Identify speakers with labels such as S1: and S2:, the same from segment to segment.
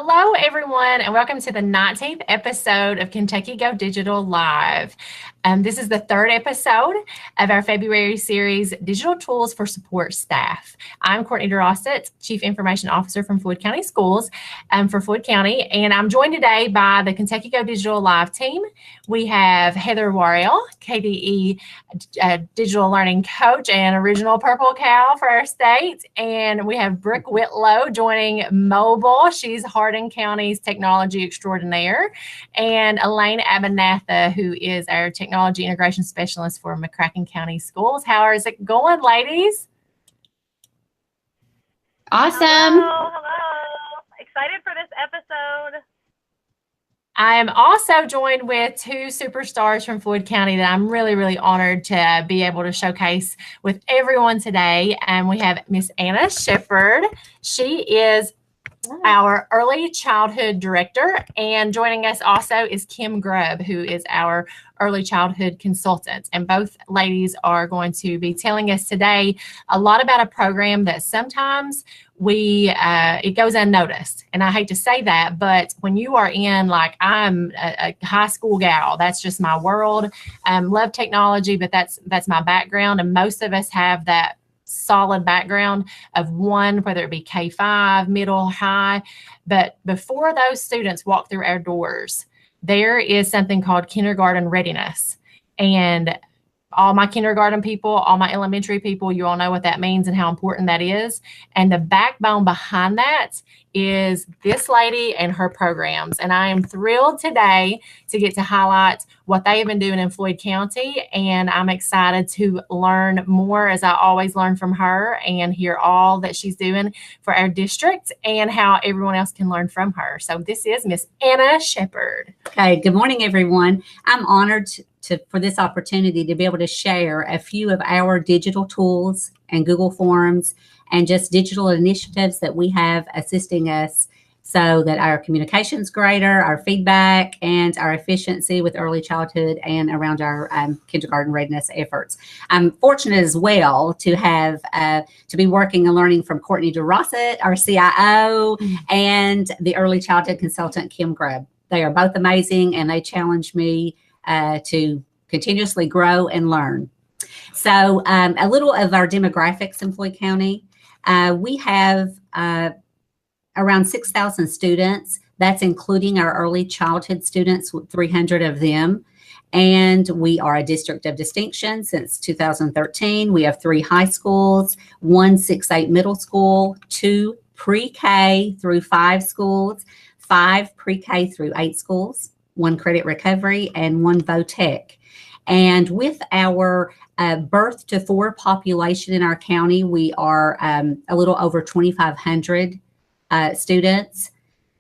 S1: Hello, everyone, and welcome to the 19th episode of Kentucky Go Digital Live. This is the third episode of our February series, Digital Tools for Support Staff. I'm Courtney DeRossett, Chief Information Officer from Floyd County Schools for Floyd County, and I'm joined today by the Kentucky Go Digital Live team. We have Heather Warrell, KDE Digital Learning Coach and Original Purple Cow for our state, and we have Brooke Whitlow joining mobile. She's Hardin County's Technology Extraordinaire, and Elaine Abernatha, who is our Technology Integration Specialist for McCracken County Schools. How is it going, ladies?
S2: Awesome.
S3: Hello. Excited for this episode.
S1: I am also joined with two superstars from Floyd County that I'm really honored to be able to showcase with everyone today. And we have Miss Anna Sheppard. She is our early childhood director, and joining us also is Kim Grubb, who is our early childhood consultant. And both ladies are going to be telling us today a lot about a program that sometimes it goes unnoticed. And I hate to say that, but when you are in, like, I'm a high school gal, that's just my world. Love technology, but that's my background. And most of us have that solid background of one, whether it be K-5, middle, high. But before those students walk through our doors, there is something called kindergarten readiness. And all my kindergarten people, all my elementary people, you all know what that means and how important that is. And the backbone behind that is this lady and her programs. And I am thrilled today to get to highlight what they have been doing in Floyd County. And I'm excited to learn more, as I always learn from her, and hear all that she's doing for our district and how everyone else can learn from her. So this is Miss Anna Sheppard.
S2: Okay, good morning, everyone. I'm honored for this opportunity to be able to share a few of our digital tools and Google Forms and just digital initiatives that we have assisting us so that our communication's greater, our feedback, and our efficiency with early childhood and around our kindergarten readiness efforts. I'm fortunate as well to have to be working and learning from Courtney DeRossett, our CIO, and the early childhood consultant, Kim Grubb. They are both amazing, and they challenge me to continuously grow and learn. So a little of our demographics in Floyd County. We have around 6,000 students. That's including our early childhood students, 300 of them. And we are a district of distinction since 2013. We have 3 high schools, 1 6-8 middle school, 2 pre-K through 5 schools, 5 pre-K through 8 schools, 1 credit recovery, and 1 VOTEC. And with our birth to 4 population in our county, we are a little over 2,500 students.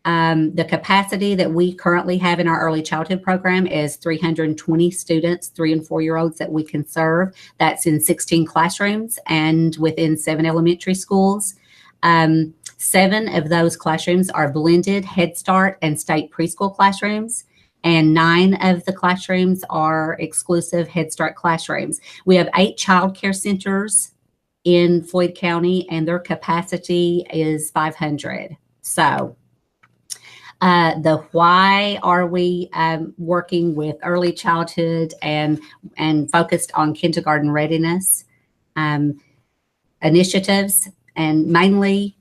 S2: The capacity that we currently have in our early childhood program is 320 students, 3 and 4-year-olds that we can serve. That's in 16 classrooms and within 7 elementary schools. 7 of those classrooms are blended Head Start and state preschool classrooms, and 9 of the classrooms are exclusive Head Start classrooms. We have 8 child care centers in Floyd County, and their capacity is 500. So the why are we working with early childhood and focused on kindergarten readiness initiatives, and mainly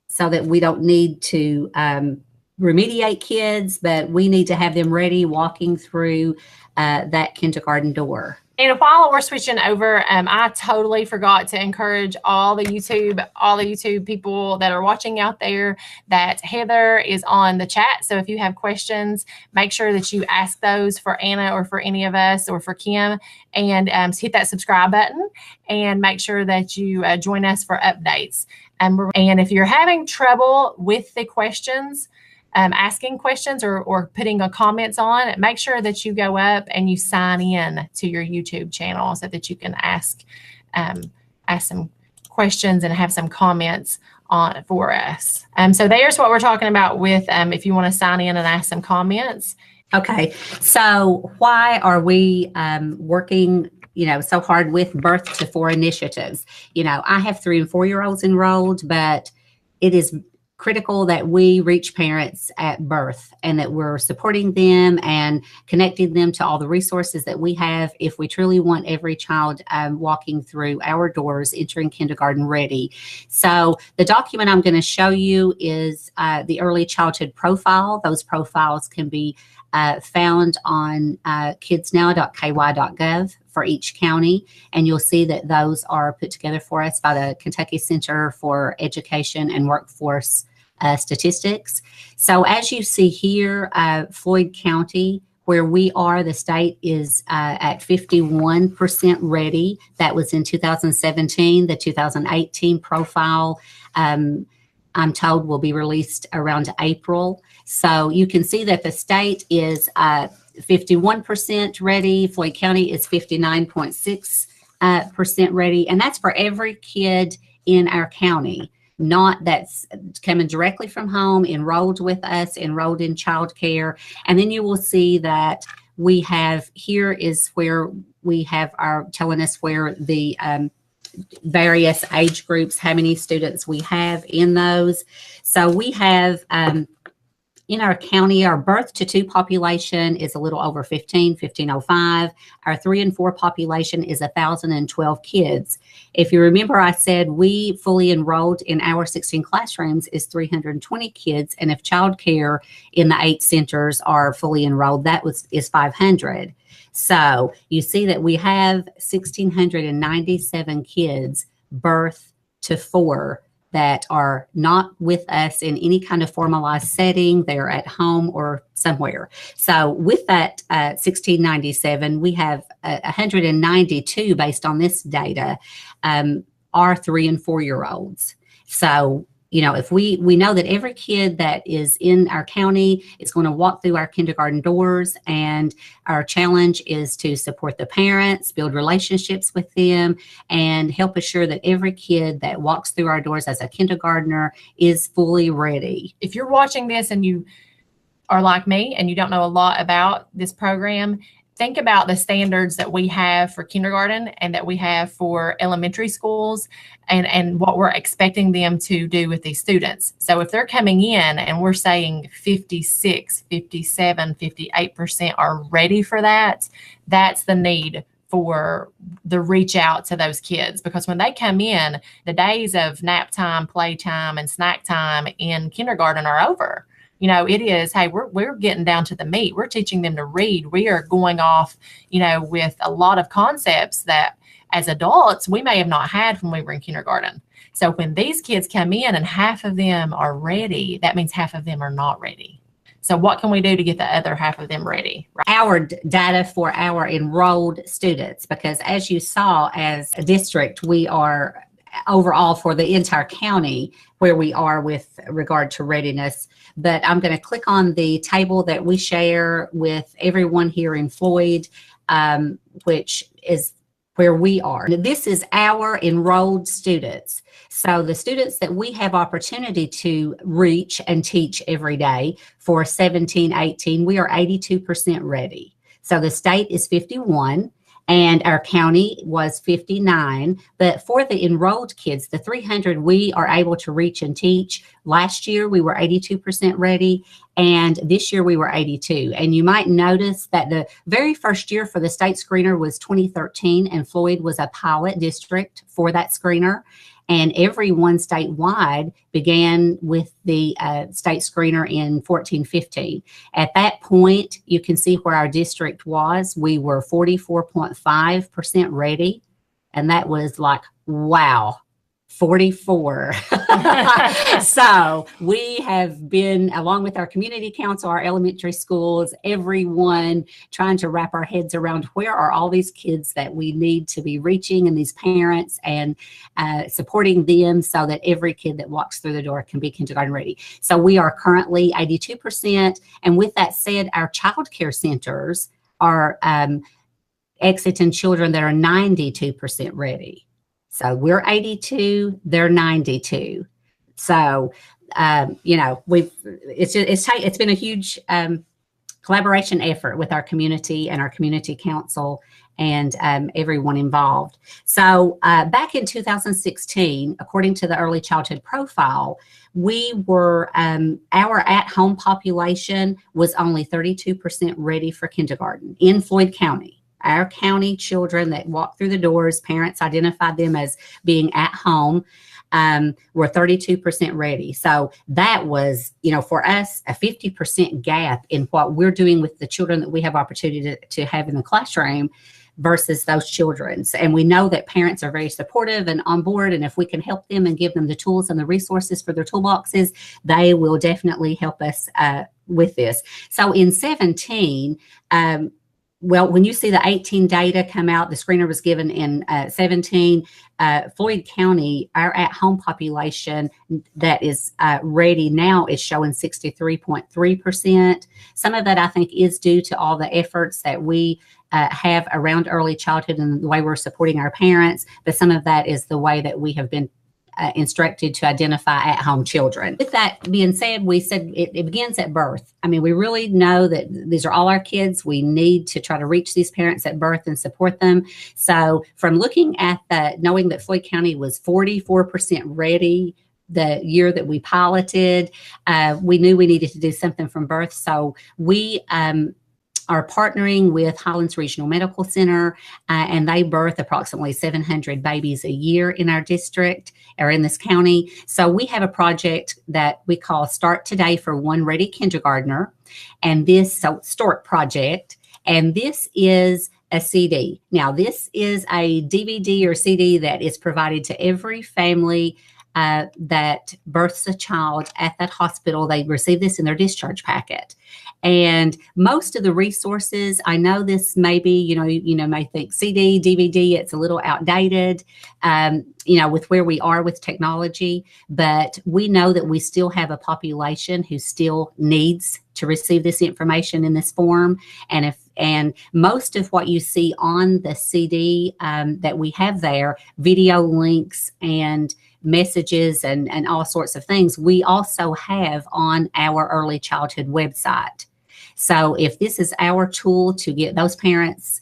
S2: so that we don't need to remediate kids, but we need to have them ready walking through that kindergarten door.
S1: And while we're switching over, I totally forgot to encourage all the YouTube people that are watching out there that Heather is on the chat. So if you have questions, make sure that you ask those for Anna or for any of us or for Kim, and hit that subscribe button and make sure that you join us for updates. And if you're having trouble with the questions, asking questions or putting a comments on, make sure that you go up and you sign in to your YouTube channel so that you can ask some questions and have some comments on for us. So there's what we're talking about with if you want to sign in and ask some comments.
S2: Okay, so why are we working so hard with birth to 4 initiatives? I have 3 and 4-year-olds enrolled, but it is critical that we reach parents at birth and that we're supporting them and connecting them to all the resources that we have if we truly want every child walking through our doors, entering kindergarten ready. So the document I'm going to show you is the early childhood profile. Those profiles can be found on kidsnow.ky.gov for each county, and you'll see that those are put together for us by the Kentucky Center for Education and Workforce Statistics. So as you see here, Floyd County, where we are, the state is at 51% ready. That was in 2017. The 2018 profile, I'm told, will be released around April. So you can see that the state is 51% ready. Floyd County is 59.6% ready. And that's for every kid in our county, not that's coming directly from home, enrolled with us, enrolled in childcare. And then you will see that we have, here is where we have our telling us where the various age groups, how many students we have in those. So we have, in our county, our birth to 2 population is a little over 1505. Our 3 and 4 population is 1,012 kids. If you remember, I said we fully enrolled in our 16 classrooms is 320 kids. And if childcare in the 8 centers are fully enrolled, that is 500. So you see that we have 1,697 kids birth to 4 that are not with us in any kind of formalized setting. They're at home or somewhere. So with that 1697, we have 192 based on this data are 3 and 4 year olds. So, you know, if we know that every kid that is in our county is going to walk through our kindergarten doors, and our challenge is to support the parents, build relationships with them, and help assure that every kid that walks through our doors as a kindergartner is fully ready.
S1: If you're watching this and you are like me and you don't know a lot about this program, think about the standards that we have for kindergarten and that we have for elementary schools, and what we're expecting them to do with these students. So if they're coming in and we're saying 56, 57, 58% are ready for that, that's the need for the reach out to those kids. Because when they come in, the days of nap time, playtime, and snack time in kindergarten are over. You know, it is, hey, we're getting down to the meat. We're teaching them to read. We are going off, you know, with a lot of concepts that as adults, we may have not had when we were in kindergarten. So when these kids come in and half of them are ready, that means half of them are not ready. So what can we do to get the other half of them ready?
S2: Our data for our enrolled students, because as you saw, as a district, we are overall for the entire county where we are with regard to readiness. But I'm going to click on the table that we share with everyone here in Floyd, which is where we are. This is our enrolled students. So the students that we have opportunity to reach and teach every day for 17, 18, we are 82% ready. So the state is 51. And our county was 59. But for the enrolled kids, the 300 we are able to reach and teach, last year we were 82% ready, and this year we were 82. And you might notice that the very first year for the state screener was 2013, and Floyd was a pilot district for that screener. And everyone statewide began with the state screener in 14-15. At that point, you can see where our district was. We were 44.5% ready. And that was like, wow, 44. So we have been, along with our community council, our elementary schools, everyone trying to wrap our heads around where are all these kids that we need to be reaching, and these parents, and supporting them so that every kid that walks through the door can be kindergarten ready. So we are currently 82%. And with that said, our child care centers are exiting children that are 92% ready. So we're 82, they're 92. So, you know, it's been a huge collaboration effort with our community and our community council. and everyone involved. So back in 2016, according to the early childhood profile, we were, our at-home population was only 32% ready for kindergarten in Floyd County. Our county children that walked through the doors, parents identified them as being at home, were 32% ready. So that was, you know, for us, a 50% gap in what we're doing with the children that we have opportunity to have in the classroom versus those children. And we know that parents are very supportive and on board. And if we can help them and give them the tools and the resources for their toolboxes, they will definitely help us with this. So in 17, well, when you see the 18 data come out, the screener was given in 17, Floyd County, our at-home population that is ready now is showing 63.3%. Some of that, I think, is due to all the efforts that we have around early childhood and the way we're supporting our parents, but some of that is the way that we have been instructed to identify at-home children. With that being said, we said it begins at birth. I mean, we really know that these are all our kids. We need to try to reach these parents at birth and support them. So from looking at knowing that Floyd County was 44% ready the year that we piloted, we knew we needed to do something from birth. So we are partnering with Highlands Regional Medical Center, and they birth approximately 700 babies a year in our district or in this county. So we have a project that we call Start Today for One Ready Kindergartner, and this START project, and this is a CD. Now, this is a DVD or CD that is provided to every family that births a child at that hospital. They receive this in their discharge packet. And most of the resources, I know this may be, you know, may think CD, DVD, it's a little outdated, you know, with where we are with technology, but we know that we still have a population who still needs to receive this information in this form. And most of what you see on the CD that we have there, video links and messages and all sorts of things, we also have on our early childhood website. So if this is our tool to get those parents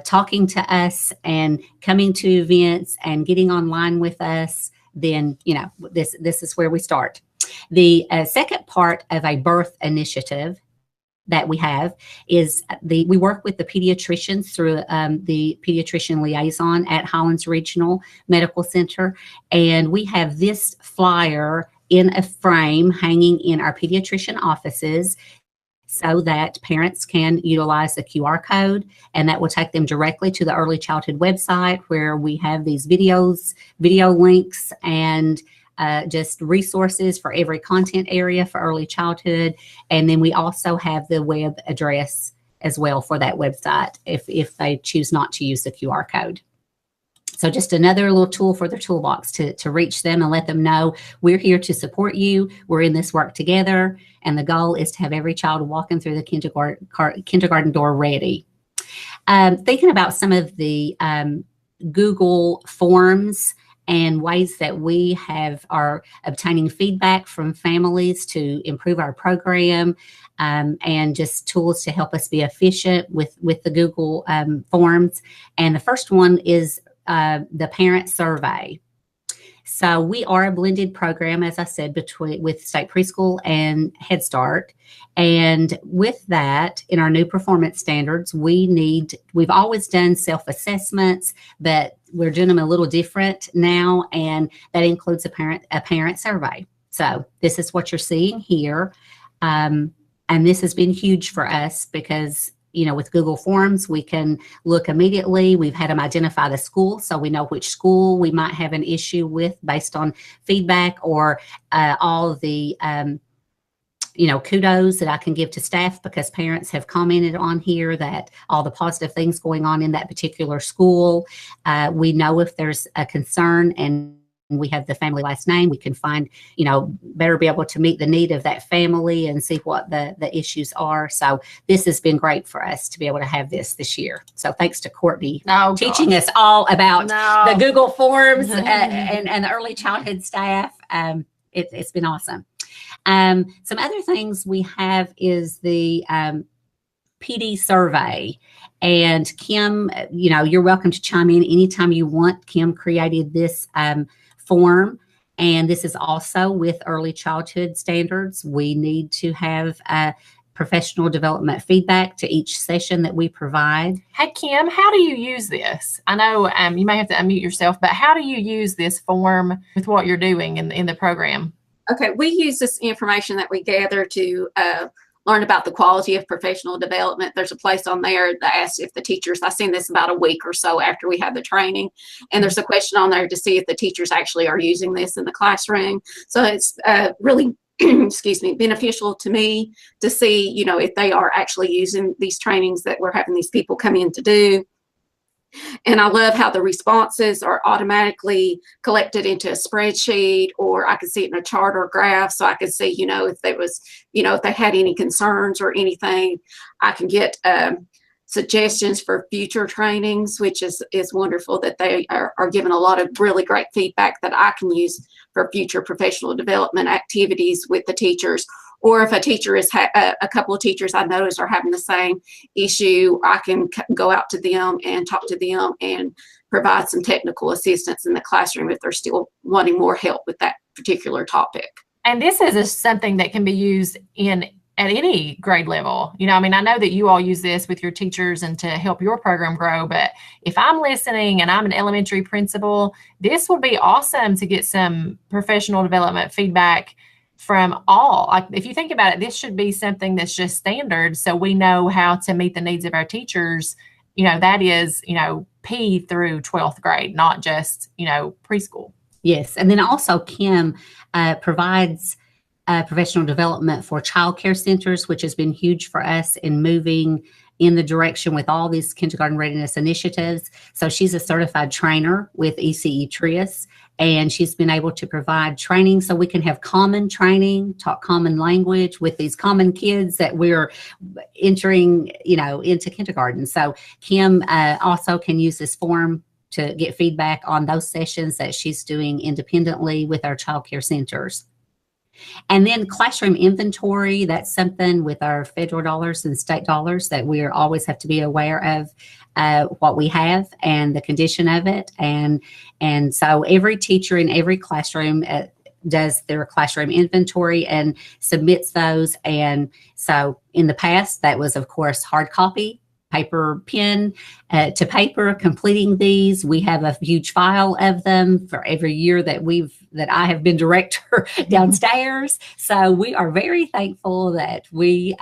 S2: talking to us and coming to events and getting online with us, then, you know, this is where we start. The second part of a birth initiative that we have is we work with the pediatricians through the pediatrician liaison at Highlands Regional Medical Center. And we have this flyer in a frame hanging in our pediatrician offices so that parents can utilize the QR code, and that will take them directly to the early childhood website where we have these video links and just resources for every content area for early childhood. And then we also have the web address as well for that website if they choose not to use the QR code. So just another little tool for their toolbox to reach them and let them know we're here to support you. We're in this work together. And the goal is to have every child walking through the kindergarten door ready. Thinking about some of the Google Forms and ways that we are obtaining feedback from families to improve our program, and just tools to help us be efficient with the Google Forms. And the first one is the parent survey. So we are a blended program, as I said, with State Preschool and Head Start. And with that, in our new performance standards, we've always done self-assessments, but we're doing them a little different now, and that includes a parent survey. So this is what you're seeing here. And this has been huge for us because, you know, with Google Forms, we can look immediately. We've had them identify the school, so we know which school we might have an issue with based on feedback or all of the, you know, kudos that I can give to staff because parents have commented on here that all the positive things going on in that particular school. We know if there's a concern and we have the family last name, we can find, you know, better be able to meet the need of that family and see what the issues are. So this has been great for us to be able to have this year. So thanks to Courtney teaching us all about the Google Forms and the early childhood staff. It's been awesome. Some other things we have is the PD survey. And Kim, you're welcome to chime in anytime you want. Kim created this form, and this is also with early childhood standards. We need to have professional development feedback to each session that we provide.
S1: Hey, Kim, how do you use this? I know you may have to unmute yourself, but how do you use this form with what you're doing in the program?
S4: Okay, we use this information that we gather to learn about the quality of professional development. There's a place on there that asks if the teachers, I seen this about a week or so after we had the training, and there's a question on there to see if the teachers actually are using this in the classroom. So it's really excuse me, beneficial to me to see, if they are actually using these trainings that we're having these people come in to do. And I love how the responses are automatically collected into a spreadsheet, or I can see it in a chart or graph. So I can see, if there was, if they had any concerns or anything, I can get suggestions for future trainings, which is wonderful that they are given a lot of really great feedback that I can use for future professional development activities with the teachers. Or if a teacher is, a couple of teachers I noticed are having the same issue, I can go out to them and talk to them and provide some technical assistance in the classroom if they're still wanting more help with that particular topic.
S1: And this is something that can be used at any grade level. I know that you all use this with your teachers and to help your program grow, but if I'm listening and I'm an elementary principal, this would be awesome to get some professional development feedback from all. Like, if you think about it, this should be something that's just standard, so we know how to meet the needs of our teachers. That is, P through 12th grade, not just, preschool.
S2: Yes. And then also Kim provides professional development for child care centers, which has been huge for us in moving in the direction with all these kindergarten readiness initiatives. So she's a certified trainer with ECE TRIS, and she's been able to provide training so we can have common training, talk common language with these common kids that we're entering, into kindergarten. So Kim also can use this form to get feedback on those sessions that she's doing independently with our child care centers. And then classroom inventory, that's something with our federal dollars and state dollars that we always have to be aware of what we have and the condition of it. And so every teacher in every classroom does their classroom inventory and submits those. And so in the past, that was, of course, hard copy, paper, pen to paper, completing these. We have a huge file of them for every year that I have been director downstairs. So we are very thankful that we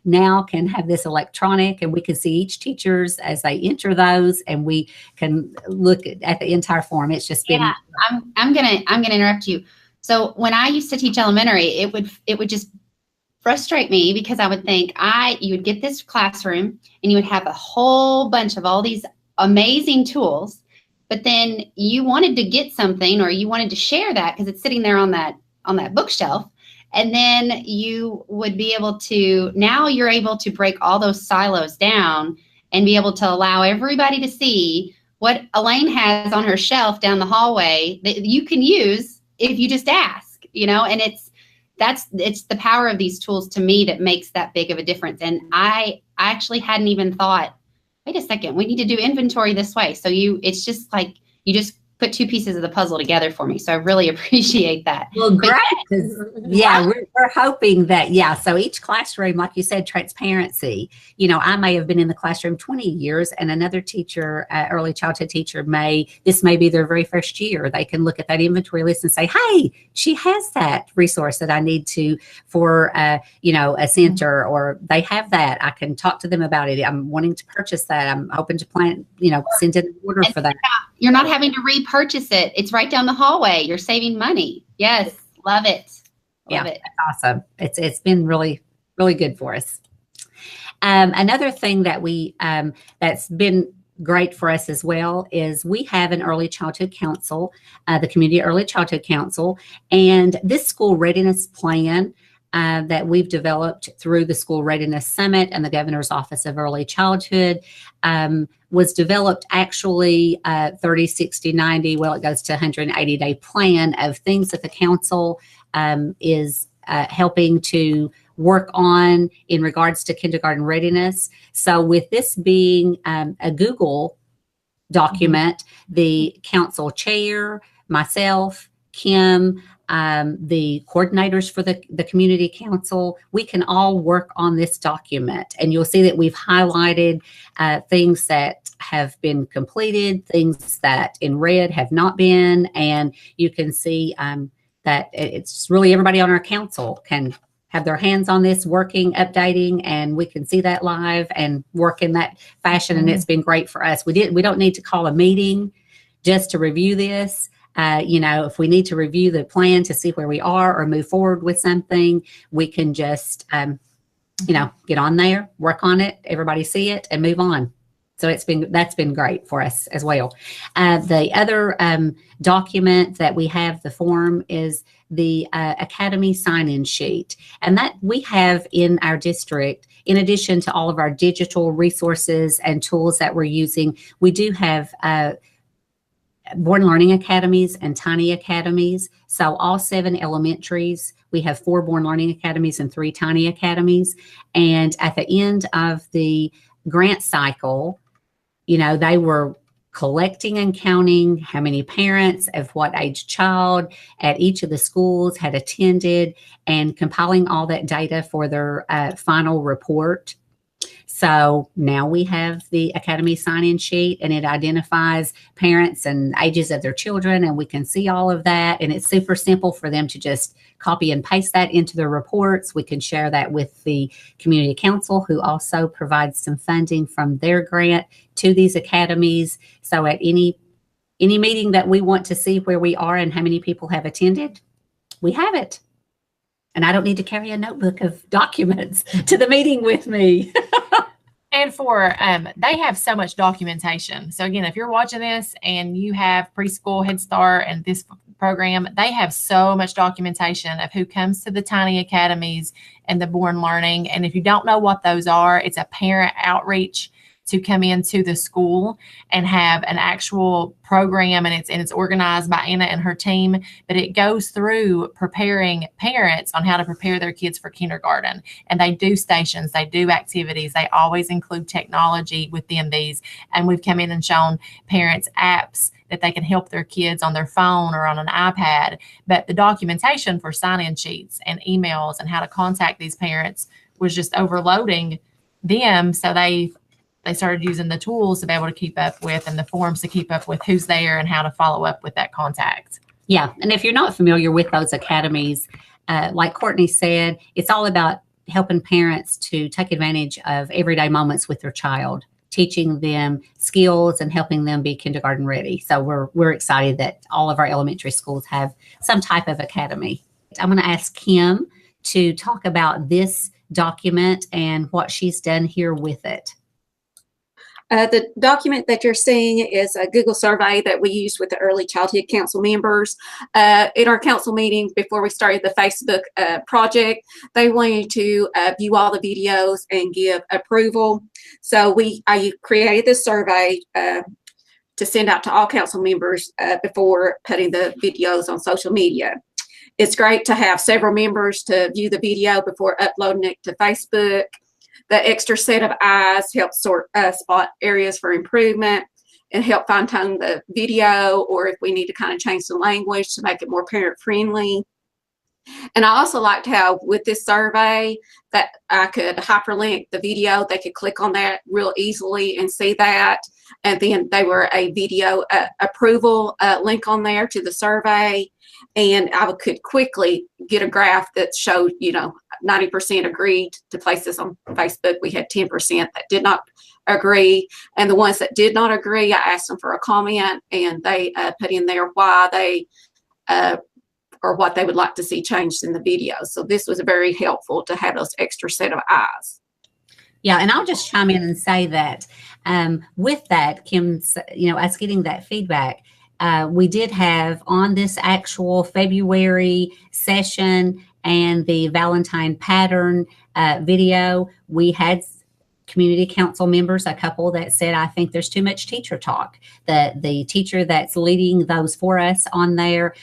S2: now can have this electronic, and we can see each teachers as they enter those, and we can look at the entire form. It's just been.
S5: Yeah, I'm gonna interrupt you. So when I used to teach elementary, it would just frustrate me, because I would think you would get this classroom and you would have a whole bunch of all these amazing tools, but then you wanted to get something, or you wanted to share that because it's sitting there on that bookshelf. And then you would be able to, now you're able to break all those silos down and be able to allow everybody to see what Elaine has on her shelf down the hallway that you can use if you just ask, and it's the power of these tools to me that makes that big of a difference. And I actually hadn't even thought, wait a second, we need to do inventory this way. So it's just like, you just put two pieces of the puzzle together for me. So I really appreciate that.
S2: Well, great. Yeah, we're hoping that, so each classroom, like you said, transparency. I may have been in the classroom 20 years, and another teacher, early childhood teacher, this may be their very first year. They can look at that inventory list and say, hey, she has that resource that I need for a center, or they have that. I can talk to them about it. I'm wanting to purchase that. I'm hoping to send in an order for that.
S5: You're not having to repurchase it. It's right down the hallway. You're saving money. Yes. Love it. Love it.
S2: That's awesome. It's been really, really good for us. Another thing that that's been great for us as well is we have an early childhood council, the Community Early Childhood Council, and this school readiness plan that we've developed through the School Readiness Summit and the Governor's Office of Early Childhood was developed actually 30, 60, 90, it goes to 180-day plan of things that the council is helping to work on in regards to kindergarten readiness. So with this being a Google document, the council chair, myself, Kim, the coordinators for the community council, we can all work on this document. And you'll see that we've highlighted things that have been completed, things that in red have not been. And you can see that it's really everybody on our council can have their hands on this, working, updating, and we can see that live and work in that fashion. And it's been great for us. We don't need to call a meeting just to review this. If we need to review the plan to see where we are or move forward with something, we can just, get on there, work on it, everybody see it, and move on. So that's been great for us as well. The other document that we have, the form, is the Academy sign-in sheet. And that we have in our district, in addition to all of our digital resources and tools that we're using, we do have Born Learning Academies and Tiny Academies. So all 7 elementaries, we have 4 Born Learning Academies and 3 Tiny Academies. And at the end of the grant cycle, they were collecting and counting how many parents of what age child at each of the schools had attended and compiling all that data for their final report. So now we have the Academy sign-in sheet, and it identifies parents and ages of their children, and we can see all of that. And it's super simple for them to just copy and paste that into their reports. We can share that with the community council, who also provides some funding from their grant to these academies. So at any meeting that we want to see where we are and how many people have attended, we have it. And I don't need to carry a notebook of documents to the meeting with me.
S1: And they have so much documentation. So again, if you're watching this and you have preschool, Head Start, and this program, they have so much documentation of who comes to the Tiny Academies and the Born Learning. And if you don't know what those are, it's a parent outreach to come into the school and have an actual program, and it's organized by Anna and her team, but it goes through preparing parents on how to prepare their kids for kindergarten. And they do stations, they do activities, they always include technology within these. And we've come in and shown parents apps that they can help their kids on their phone or on an iPad. But the documentation for sign-in sheets and emails and how to contact these parents was just overloading them. So they started using the tools to be able to keep up with, and the forms to keep up with who's there and how to follow up with that contact.
S2: Yeah. And if you're not familiar with those academies, like Courtney said, it's all about helping parents to take advantage of everyday moments with their child, teaching them skills and helping them be kindergarten ready. So we're excited that all of our elementary schools have some type of academy. I'm going to ask Kim to talk about this document and what she's done here with it.
S4: The document that you're seeing is a Google survey that we used with the early childhood council members. In our council meeting before we started the Facebook project, they wanted to view all the videos and give approval. So I created this survey to send out to all council members before putting the videos on social media. It's great to have several members to view the video before uploading it to Facebook. The extra set of eyes helps spot areas for improvement and help fine-tune the video, or if we need to kind of change the language to make it more parent-friendly. And I also liked how with this survey that I could hyperlink the video. They could click on that real easily and see that. And then they were a video approval link on there to the survey. And I could quickly get a graph that showed, 90% agreed to place this on Facebook. We had 10% that did not agree. And the ones that did not agree, I asked them for a comment, and they put in there why they or what they would like to see changed in the video. So this was very helpful to have those extra set of eyes.
S2: Yeah, and I'll just chime in and say that with that, Kim's, us getting that feedback, we did have on this actual February session and the Valentine pattern video, we had community council members, a couple that said, I think there's too much teacher talk. The teacher that's leading those for us on there,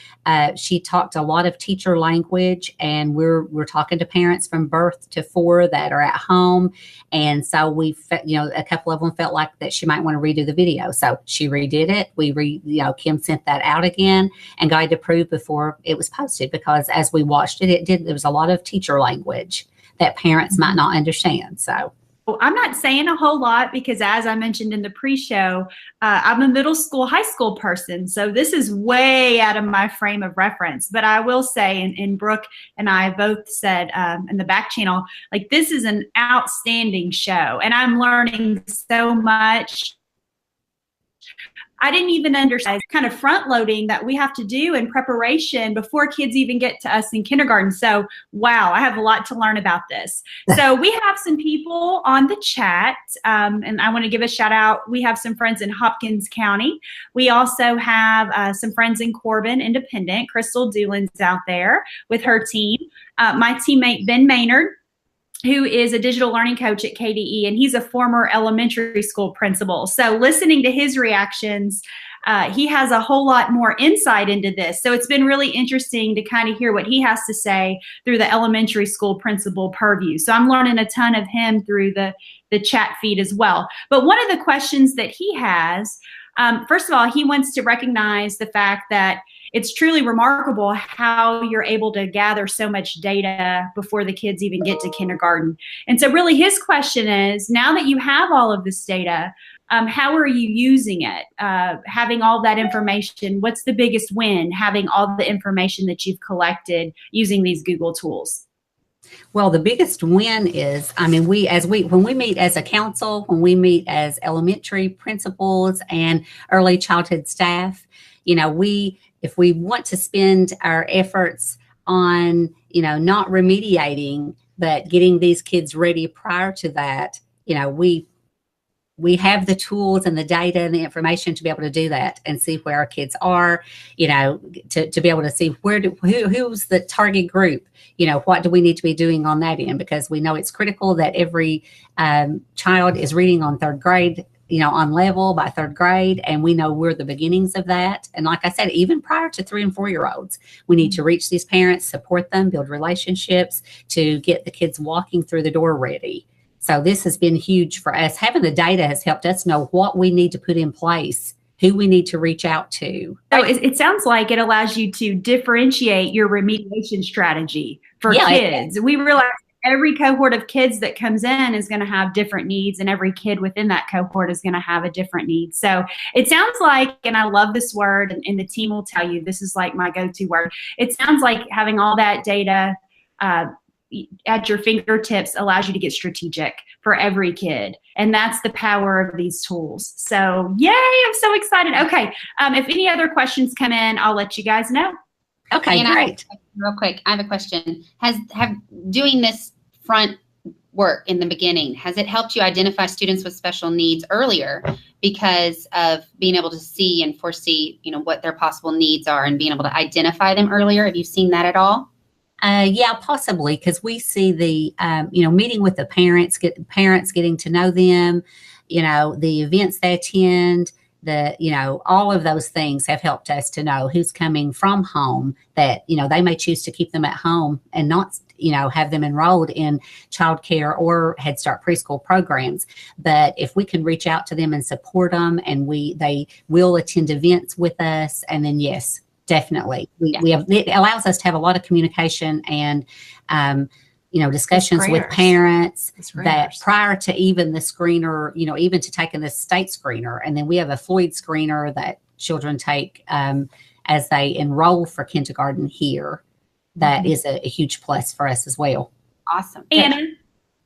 S2: she talked a lot of teacher language, and we're talking to parents from birth to 4 that are at home. And so a couple of them felt like that she might want to redo the video. So she redid it. Kim sent that out again and got it approved before it was posted, because as we watched it, there was a lot of teacher language that parents might not understand. So
S6: I'm not saying a whole lot because, as I mentioned in the pre-show, I'm a middle school, high school person. So this is way out of my frame of reference. But I will say, and Brooke and I both said in the back channel, like, this is an outstanding show. And I'm learning so much. I didn't even understand kind of front loading that we have to do in preparation before kids even get to us in kindergarten. So, wow, I have a lot to learn about this. So we have some people on the chat, and I want to give a shout out. We have some friends in Hopkins County. We also have some friends in Corbin Independent. Crystal Doolin's out there with her team. My teammate, Ben Maynard, who is a digital learning coach at KDE, and he's a former elementary school principal. So listening to his reactions, he has a whole lot more insight into this. So it's been really interesting to kind of hear what he has to say through the elementary school principal purview. So I'm learning a ton of him through the chat feed as well. But one of the questions that he has, first of all, he wants to recognize the fact that it's truly remarkable how you're able to gather so much data before the kids even get to kindergarten. And so really his question is, now that you have all of this data, how are you using it? Having all that information, what's the biggest win, having all the information that you've collected using these Google tools?
S2: Well, the biggest win is, when we meet as a council, when we meet as elementary principals and early childhood staff, if we want to spend our efforts on, not remediating, but getting these kids ready prior to that, we have the tools and the data and the information to be able to do that and see where our kids are, to be able to see who's the target group, what do we need to be doing on that end, because we know it's critical that every child is reading on 3rd grade, on level by 3rd grade. And we know we're the beginnings of that. And like I said, even prior to 3 and 4-year-olds, we need to reach these parents, support them, build relationships to get the kids walking through the door ready. So this has been huge for us. Having the data has helped us know what we need to put in place, who we need to reach out to.
S6: So it sounds like it allows you to differentiate your remediation strategy for kids. We realize every cohort of kids that comes in is going to have different needs, and every kid within that cohort is going to have a different need. So it sounds like, and I love this word, and the team will tell you this is like my go-to word. It sounds like having all that data at your fingertips allows you to get strategic for every kid. And that's the power of these tools. So yay, I'm so excited. Okay. If any other questions come in, I'll let you guys know.
S2: Okay,
S5: and
S2: great.
S5: Real quick, I have a question. Have doing this front work in the beginning, has it helped you identify students with special needs earlier because of being able to see and foresee, what their possible needs are and being able to identify them earlier? Have you seen that at all?
S2: Yeah, possibly, because we see the, meeting with the parents, getting to know them, the events they attend, all of those things have helped us to know who's coming from home that, they may choose to keep them at home and not, have them enrolled in childcare or Head Start preschool programs. But if we can reach out to them and support them, and they will attend events with us, and then yes, definitely. It allows us to have a lot of communication and, discussions with parents that prior to even the screener, even to taking the state screener. And then we have a Floyd screener that children take as they enroll for kindergarten here. That is a huge plus for us as well.
S5: Awesome.
S6: Anna,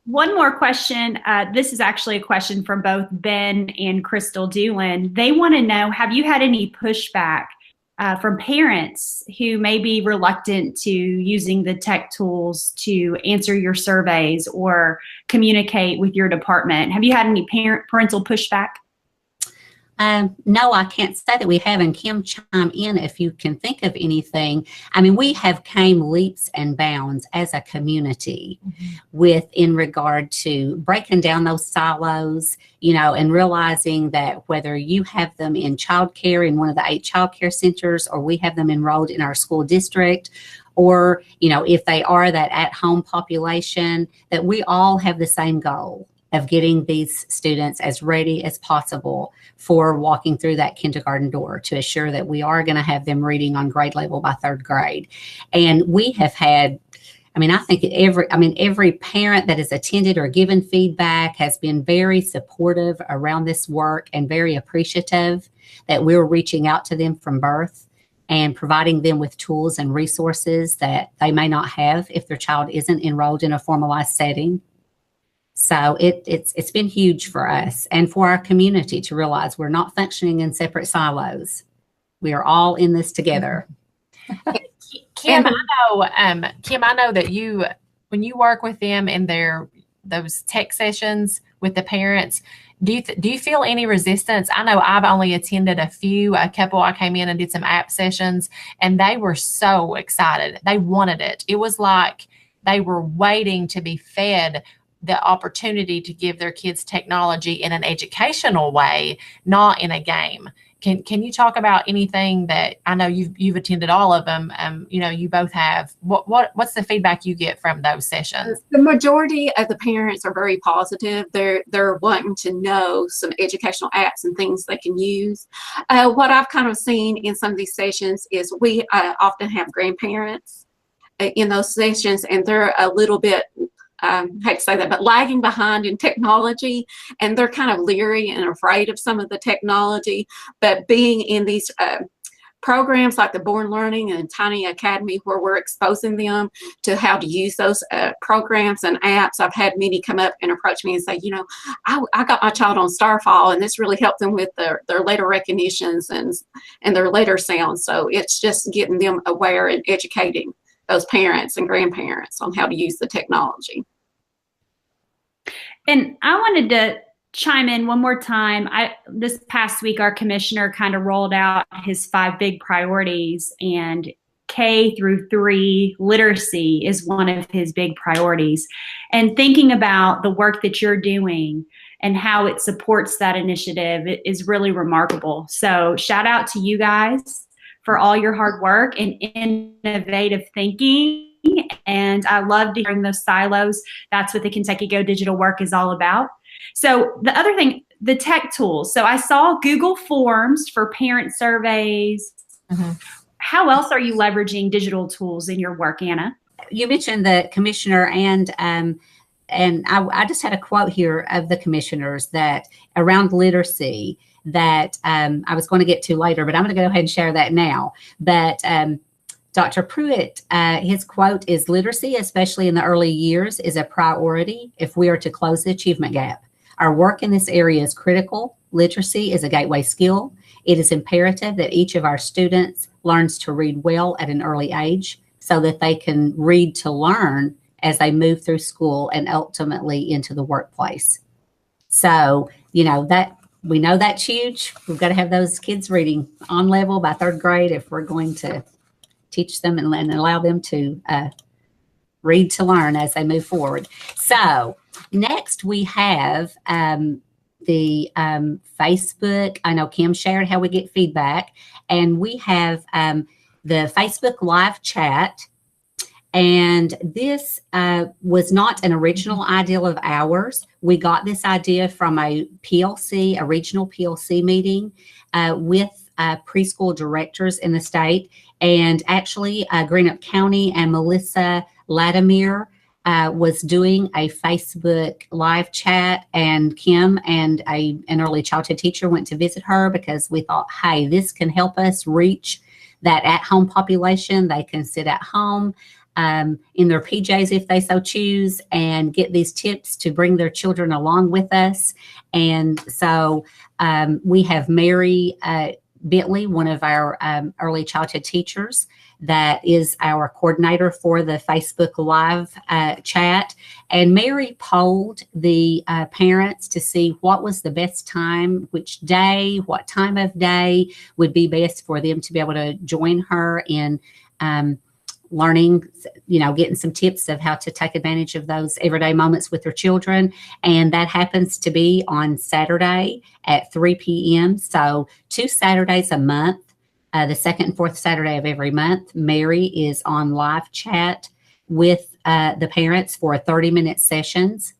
S6: one more question. This is actually a question from both Ben and Crystal Doolin. They want to know, have you had any pushback from parents who may be reluctant to using the tech tools to answer your surveys or communicate with your department? Have you had any parental pushback?
S2: No, I can't say that we have. And Kim, chime in if you can think of anything. I mean, we have came leaps and bounds as a community in regard to breaking down those silos, and realizing that whether you have them in childcare in one of the 8 childcare centers, or we have them enrolled in our school district, or, if they are that at-home population, that we all have the same goal of getting these students as ready as possible for walking through that kindergarten door, to assure that we are going to have them reading on grade level by 3rd grade. And we have had, I think every parent that has attended or given feedback has been very supportive around this work and very appreciative that we're reaching out to them from birth and providing them with tools and resources that they may not have if their child isn't enrolled in a formalized setting. So it's been huge for us and for our community to realize we're not functioning in separate silos. We are all in this together.
S1: Kim, I know that when you work with them in those tech sessions with the parents, do you feel any resistance? I know I've only attended a couple. I came in and did some app sessions, and they were so excited. They wanted it. It was like they were waiting to be fed the opportunity to give their kids technology in an educational way, not in a game. Can you talk about anything that I know you've attended all of them? You both have. What's the feedback you get from those sessions?
S4: The majority of the parents are very positive. They're wanting to know some educational apps and things they can use. What I've kind of seen in some of these sessions is we often have grandparents in those sessions, and they're a little bit, I hate to say that, but lagging behind in technology, and they're kind of leery and afraid of some of the technology. But being in these programs like the Born Learning and Tiny Academy, where we're exposing them to how to use those programs and apps, I've had many come up and approach me and say, I got my child on Starfall, and this really helped them with their later recognitions and their later sounds. So it's just getting them aware and educating those parents and grandparents on how to use the technology.
S6: And I wanted to chime in one more time. This past week, our commissioner kind of rolled out his 5 big priorities, and K through 3 literacy is one of his big priorities. And thinking about the work that you're doing and how it supports that initiative is really remarkable. So shout out to you guys for all your hard work and innovative thinking. And I love hearing those silos. That's what the Kentucky Go Digital work is all about. So the other thing, the tech tools. So I saw Google Forms for parent surveys. Mm-hmm. How else are you leveraging digital tools in your work, Anna?
S2: You mentioned the commissioner, and I just had a quote here of the commissioners that around literacy that I was going to get to later, but I'm going to go ahead and share that now. But Dr. Pruitt, his quote is, "Literacy, especially in the early years, is a priority if we are to close the achievement gap. Our work in this area is critical. Literacy is a gateway skill. It is imperative that each of our students learns to read well at an early age so that they can read to learn as they move through school and ultimately into the workplace." So, that we know that's huge. We've got to have those kids reading on level by 3rd grade if we're going to teach them and allow them to read to learn as they move forward. So next we have the Facebook. I know Kim shared how we get feedback, and we have the Facebook live chat. And this was not an original idea of ours. We got this idea from a regional PLC meeting with preschool directors in the state. And actually, Greenup County and Melissa Latimer was doing a Facebook live chat, and Kim and an early childhood teacher went to visit her because we thought, hey, this can help us reach that at-home population. They can sit at home in their PJs if they so choose, and get these tips to bring their children along with us. And so we have Mary Bentley, one of our early childhood teachers, that is our coordinator for the Facebook Live chat. And Mary polled the parents to see what was the best time, which day, what time of day would be best for them to be able to join her in learning, getting some tips of how to take advantage of those everyday moments with their children. And that happens to be on Saturday at 3 p.m. So 2 Saturdays a month, the second and fourth Saturday of every month, Mary is on live chat with the parents for 30-minute sessions.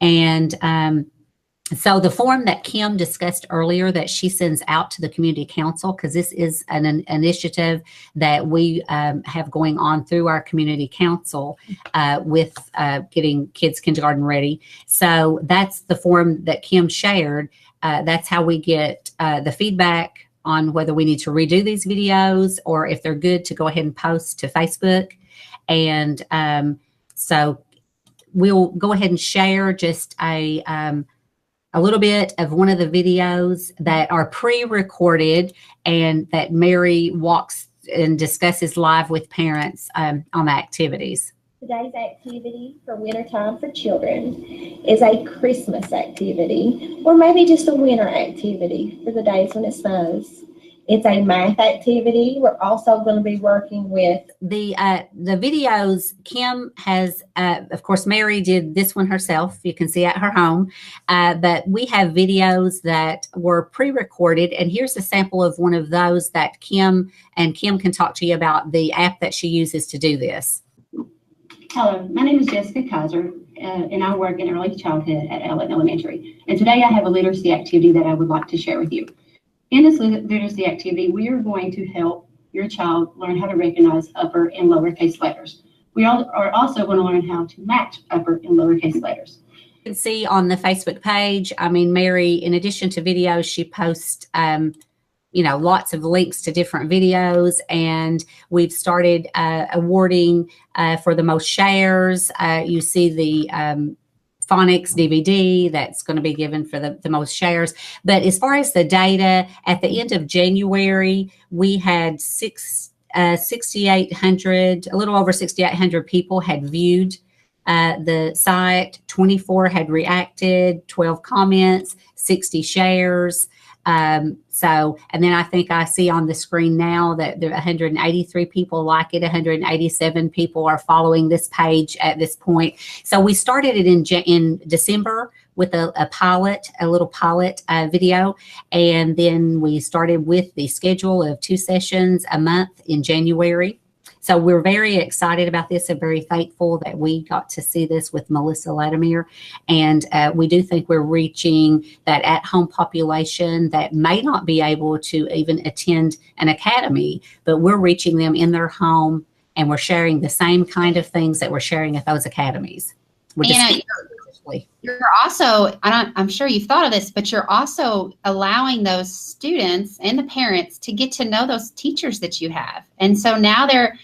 S2: And so the form that Kim discussed earlier that she sends out to the community council, because this is an initiative that we have going on through our community council with getting kids kindergarten ready. So that's the form that Kim shared. That's how we get the feedback on whether we need to redo these videos or if they're good to go ahead and post to Facebook. And so we'll go ahead and share just a little bit of one of the videos that are pre-recorded and that Mary walks and discusses live with parents on the activities.
S7: Today's activity for wintertime for children is a Christmas activity, or maybe just a winter activity for the days when it snows. It's a math activity. We're also going to be working with
S2: the videos. Kim has, of course, Mary did this one herself. You can see at her home, but we have videos that were pre-recorded. And here's a sample of one of those that Kim can talk to you about the app that she uses to do this.
S8: Hello, my name is Jessica Kaiser, and I work in early childhood at Allen Elementary. And today I have a literacy activity that I would like to share with you. In this literacy activity, we are going to help your child learn how to recognize upper and lowercase letters. We are also going to learn how to match upper and lowercase letters.
S2: You can see on the Facebook page, Mary, in addition to videos, she posts, lots of links to different videos, and we've started awarding for the most shares. You see the phonics DVD that's going to be given for the most shares. But as far as the data, at the end of January, we had 6,800, a little over 6,800 people had viewed the site. 24 had reacted, 12 comments, 60 shares. And then I think I see on the screen now that there are 183 people like it, 187 people are following this page at this point. So we started it in December with a little pilot video. And then we started with the schedule of 2 sessions a month in January. So we're very excited about this and very thankful that we got to see this with Melissa Latimer. And we do think we're reaching that at-home population that may not be able to even attend an academy, but we're reaching them in their home, and we're sharing the same kind of things that we're sharing at those academies.
S5: You're also, I'm sure you've thought of this, but you're also allowing those students and the parents to get to know those teachers that you have. And so now they're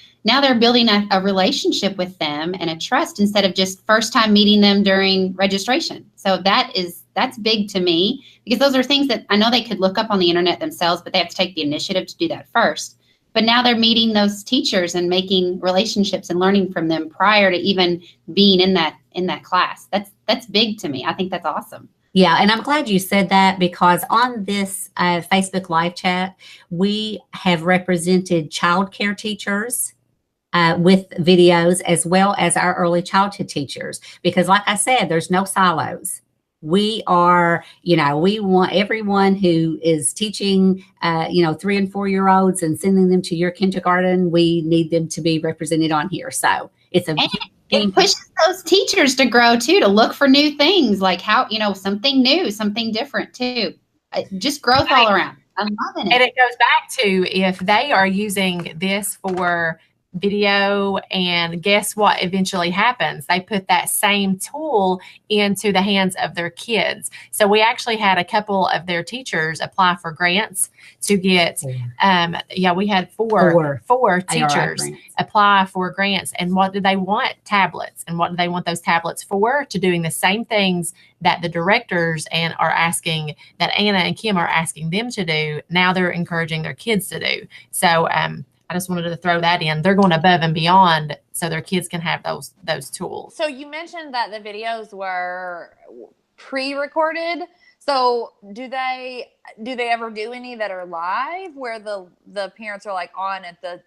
S5: building a relationship with them and a trust instead of just first time meeting them during registration. So that's big to me, because those are things that I know they could look up on the internet themselves, but they have to take the initiative to do that first. But now they're meeting those teachers and making relationships and learning from them prior to even being in that class. That's big to me. I think that's awesome.
S2: Yeah, and I'm glad you said that, because on this Facebook live chat, we have represented childcare teachers with videos, as well as our early childhood teachers, because like I said, there's no silos. We are, we want everyone who is teaching, 3 and 4 year olds and sending them to your kindergarten. We need them to be represented on here. So it
S5: pushes those teachers to grow too, to look for new things, like how, something new, something different too. Just growth all around. I'm loving it.
S1: And it goes back to, if they are using this for video, and guess what eventually happens? They put that same tool into the hands of their kids. So we actually had a couple of their teachers apply for grants to get, we had four teachers apply for grants. And what do they want? Tablets. And what do they want those tablets for? To doing the same things that the directors are asking, that Anna and Kim are asking them to do. Now they're encouraging their kids to do. So I just wanted to throw that in. They're going above and beyond so their kids can have those tools.
S9: So you mentioned that the videos were pre-recorded. So do they ever do any that are live where the parents are like on at the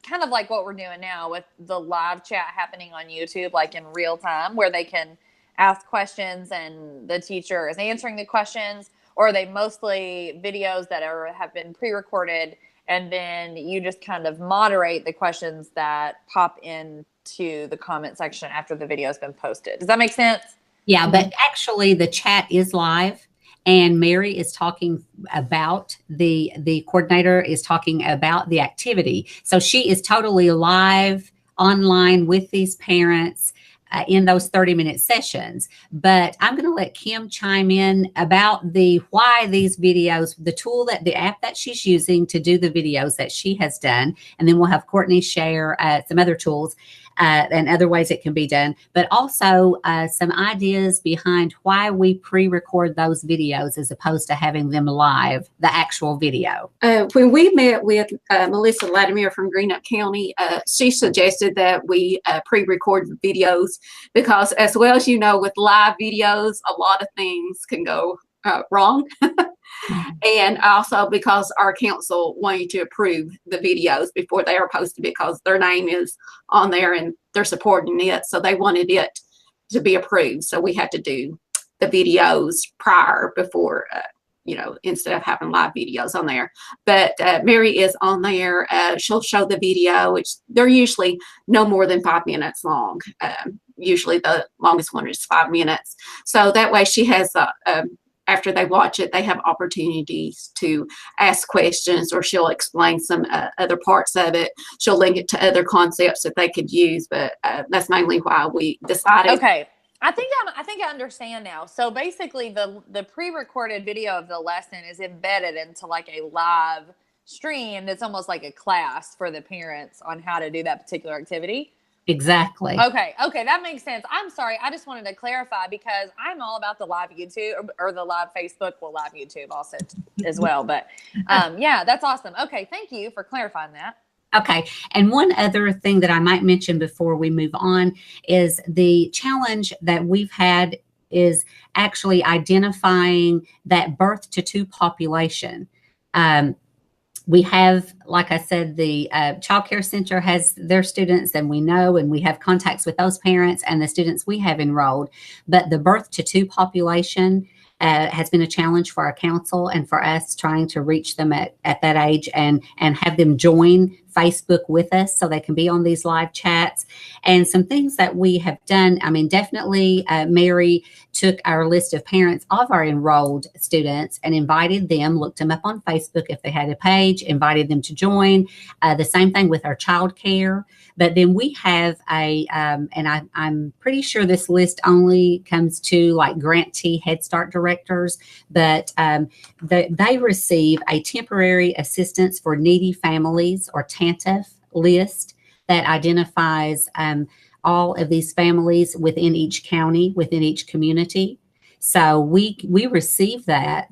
S9: kind of like what we're doing now with the live chat happening on YouTube, like in real time, where they can ask questions and the teacher is answering the questions? Or are they mostly videos that have been pre-recorded and then you just kind of moderate the questions that pop into the comment section after the video has been posted? Does that make sense?
S2: Yeah, but actually the chat is live. And Mary is talking about the coordinator is talking about the activity. So she is totally live online with these parents in those 30-minute sessions. But I'm going to let Kim chime in about why these videos, the app that she's using to do the videos that she has done. And then we'll have Courtney share some other tools and other ways it can be done, but also some ideas behind why we pre-record those videos as opposed to having them live, the actual video.
S4: When we met with Melissa Latimer from Greenup County, she suggested that we pre-record videos because, as well as you know, with live videos, a lot of things can go wrong. And also because our council wanted to approve the videos before they are posted because their name is on there and they're supporting it. So they wanted it to be approved. So we had to do the videos prior before, instead of having live videos on there. But Mary is on there. She'll show the video, which they're usually no more than 5 minutes long. Usually the longest one is 5 minutes. So that way she has after they watch it, they have opportunities to ask questions, or she'll explain some other parts of it. She'll link it to other concepts that they could use, but that's mainly why we decided.
S9: Okay. I think I understand now. So basically the pre-recorded video of the lesson is embedded into like a live stream. It's almost like a class for the parents on how to do that particular activity.
S2: Exactly.
S9: Okay, that makes sense. I'm sorry. I just wanted to clarify because I'm all about the live YouTube or the live Facebook, live YouTube also as well. But yeah, that's awesome. Okay, thank you for clarifying that.
S2: Okay. And one other thing that I might mention before we move on is the challenge that we've had is actually identifying that birth to 2 population. We have, like I said, the Child Care Center has their students, and we know, and we have contacts with those parents and the students we have enrolled. But the birth to 2 population has been a challenge for our council and for us trying to reach them at that age and have them join Facebook with us so they can be on these live chats. And some things that we have done, I mean, definitely Mary took our list of parents of our enrolled students and invited them, looked them up on Facebook if they had a page, invited them to join. The same thing with our child care. But then we have and I'm pretty sure this list only comes to like grantee Head Start directors, but they receive a temporary assistance for needy families or TANTF list that identifies all of these families within each county, within each community. So we receive that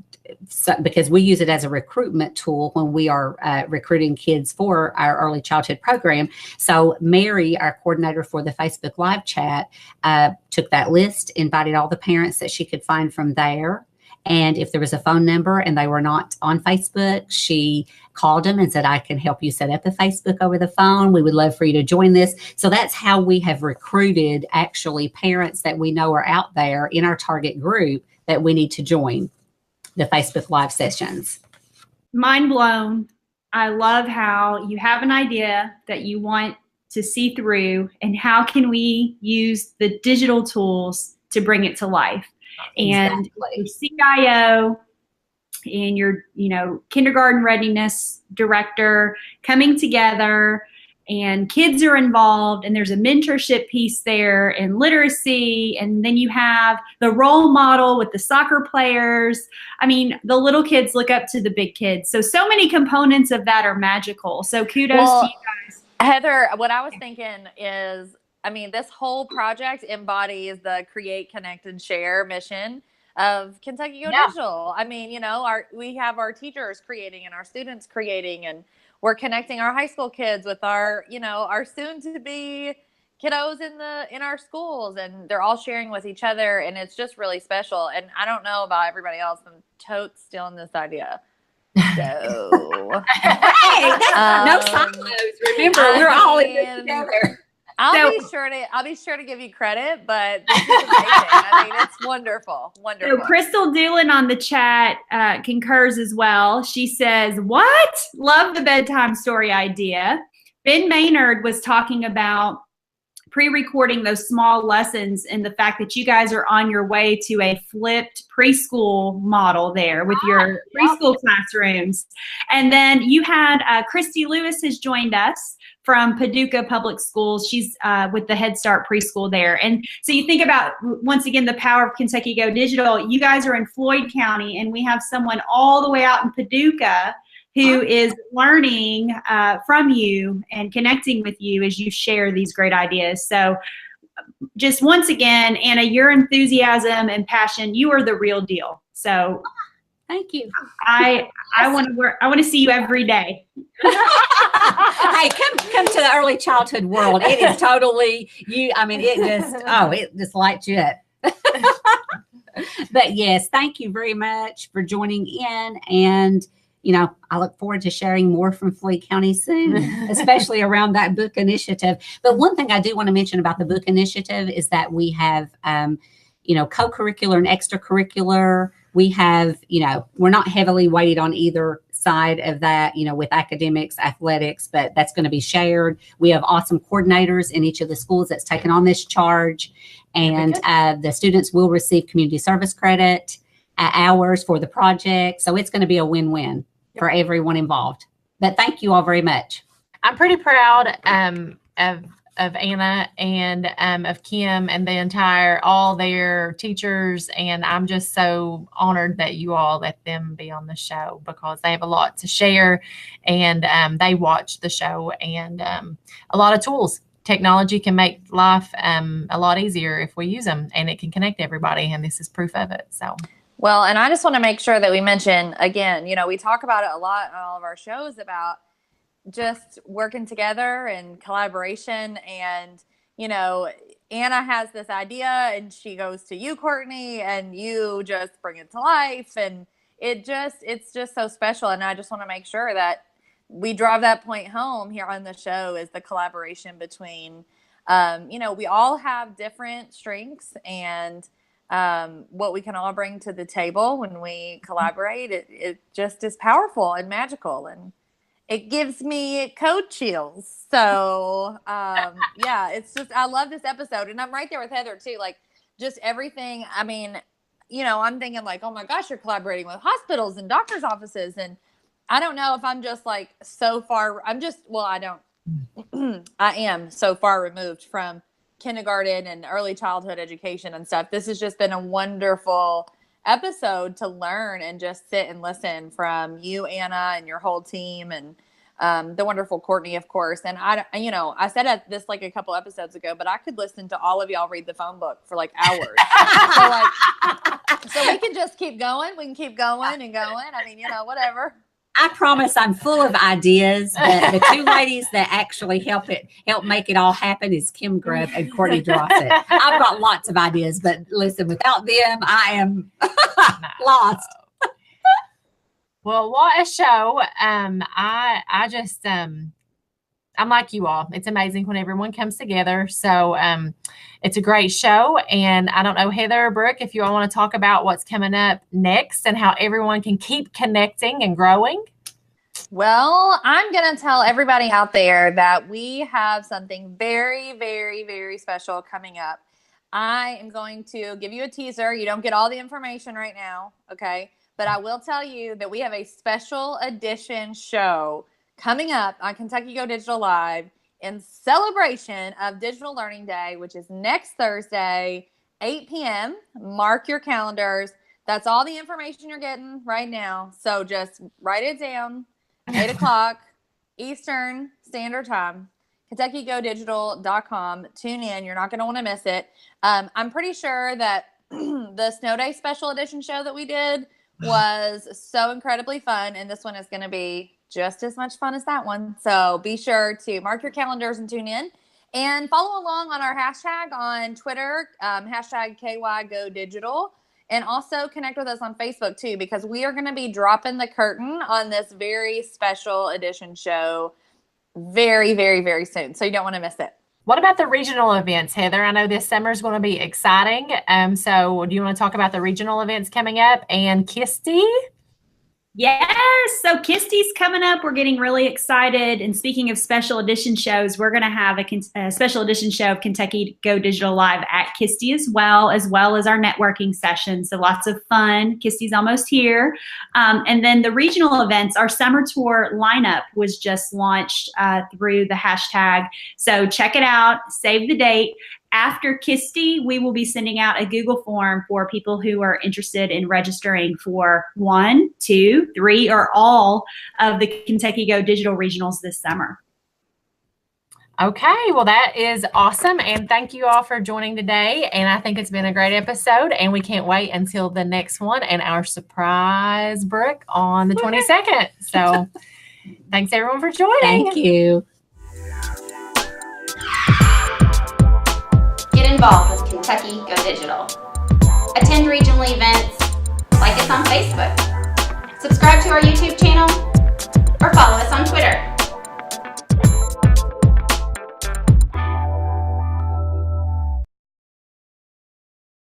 S2: because we use it as a recruitment tool when we are recruiting kids for our early childhood program. So Mary, our coordinator for the Facebook live chat, took that list, invited all the parents that she could find from there. And if there was a phone number and they were not on Facebook, she called them and said, I can help you set up a Facebook over the phone. We would love for you to join this. So that's how we have recruited actually parents that we know are out there in our target group that we need to join the Facebook live sessions.
S6: Mind blown. I love how you have an idea that you want to see through, and how can we use the digital tools to bring it to life. And your CIO and your, kindergarten readiness director coming together, and kids are involved, and there's a mentorship piece there and literacy. And then you have the role model with the soccer players. I mean, the little kids look up to the big kids. So many components of that are magical. So kudos to you guys.
S9: Heather, what I was thinking is, this whole project embodies the create, connect, and share mission of Kentucky Go Digital. We have our teachers creating and our students creating, and we're connecting our high school kids with our, our soon to be kiddos in our schools, and they're all sharing with each other, and it's just really special. And I don't know about everybody else. I'm totes stealing this idea. So
S2: hey, no silos. Remember, we're all in this together.
S9: I'll be sure to give you credit, but this is amazing. I mean, it's wonderful.
S6: So Crystal Doolin on the chat concurs as well. She says, "What? Love the bedtime story idea." Ben Maynard was talking about pre-recording those small lessons and the fact that you guys are on your way to a flipped preschool model there with your preschool classrooms. And then you had Christy Lewis has joined us from Paducah Public Schools. She's with the Head Start preschool there. And so you think about, once again, the power of Kentucky Go Digital. You guys are in Floyd County, and we have someone all the way out in Paducah who is learning from you and connecting with you as you share these great ideas. So just once again, Anna, your enthusiasm and passion, you are the real deal. So
S2: thank you.
S6: I want to see you every day.
S2: Hey, come to the early childhood world. It is totally you. I mean, it just lights you up. But yes, thank you very much for joining in. And I look forward to sharing more from Floyd County soon, especially around that book initiative. But one thing I do want to mention about the book initiative is that we have, co-curricular and extracurricular. We have, we're not heavily weighted on either side of that, with academics, athletics, but that's going to be shared. We have awesome coordinators in each of the schools that's taken on this charge. And the students will receive community service credit, hours for the project. So it's going to be a win-win for everyone involved. But thank you all very much.
S1: I'm pretty proud of Anna and of Kim and all their teachers. And I'm just so honored that you all let them be on the show, because they have a lot to share, and they watch the show, and a lot of tools. Technology can make life a lot easier if we use them, and it can connect everybody. And this is proof of it. So.
S9: Well, and I just want to make sure that we mention, again, we talk about it a lot on all of our shows about just working together and collaboration. And, Anna has this idea and she goes to you, Courtney, and you just bring it to life. And it's just so special. And I just want to make sure that we drive that point home here on the show, is the collaboration between, we all have different strengths, and what we can all bring to the table when we collaborate, it just is powerful and magical, and it gives me code chills. So it's just, I love this episode, and I'm right there with Heather too. Like, just everything. I mean, I'm thinking like, oh my gosh, you're collaborating with hospitals and doctors' offices, and I don't know if I'm just like so far. I am so far removed from kindergarten and early childhood education and stuff. This has just been a wonderful episode to learn and just sit and listen from you, Anna, and your whole team, and the wonderful Courtney, of course. And I said this like a couple episodes ago, but I could listen to all of y'all read the phone book for like hours. so we can just keep going. We can keep going and going. I mean, whatever.
S2: I promise I'm full of ideas, but the two ladies that actually help make it all happen is Kim Grubb and Courtney Drossett. I've got lots of ideas, but listen, without them, I am lost.
S1: Well, what a show. I'm like you all. It's amazing when everyone comes together. So it's a great show. And I don't know, Heather or Brooke, if you all want to talk about what's coming up next and how everyone can keep connecting and growing.
S9: Well, I'm going to tell everybody out there that we have something very, very, very special coming up. I am going to give you a teaser. You don't get all the information right now, okay? But I will tell you that we have a special edition show coming up on Kentucky Go Digital Live in celebration of Digital Learning Day, which is next Thursday, 8 p.m. Mark your calendars. That's all the information you're getting right now. So just write it down, 8 o'clock Eastern Standard Time, KentuckyGoDigital.com. Tune in. You're not going to want to miss it. I'm pretty sure that the Snow Day special edition show that we did was so incredibly fun, and this one is going to be just as much fun as that one. So be sure to mark your calendars and tune in. And follow along on our hashtag on Twitter, hashtag KYGoDigital. And also connect with us on Facebook too, because we are going to be dropping the curtain on this very special edition show very, very, very soon. So you don't want to miss it.
S1: What about the regional events, Heather? I know this summer is going to be exciting. So do you want to talk about the regional events coming up and Kisty?
S6: Yes. So Kisty's coming up. We're getting really excited. And speaking of special edition shows, we're going to have a special edition show of Kentucky Go Digital Live at Kisty as well as our networking session. So lots of fun. Kisty's almost here. And then the regional events, our summer tour lineup was just launched through the hashtag. So check it out. Save the date. After Kisty, we will be sending out a Google form for people who are interested in registering for 1, 2, 3, or all of the Kentucky Go Digital Regionals this summer.
S1: Okay, well, that is awesome. And thank you all for joining today. And I think it's been a great episode. And we can't wait until the next one and our surprise Brooke on the 22nd. So thanks, everyone, for joining.
S2: Thank you.
S5: Get involved with Kentucky Go Digital. Attend regional events, like us on Facebook. Subscribe to our YouTube channel.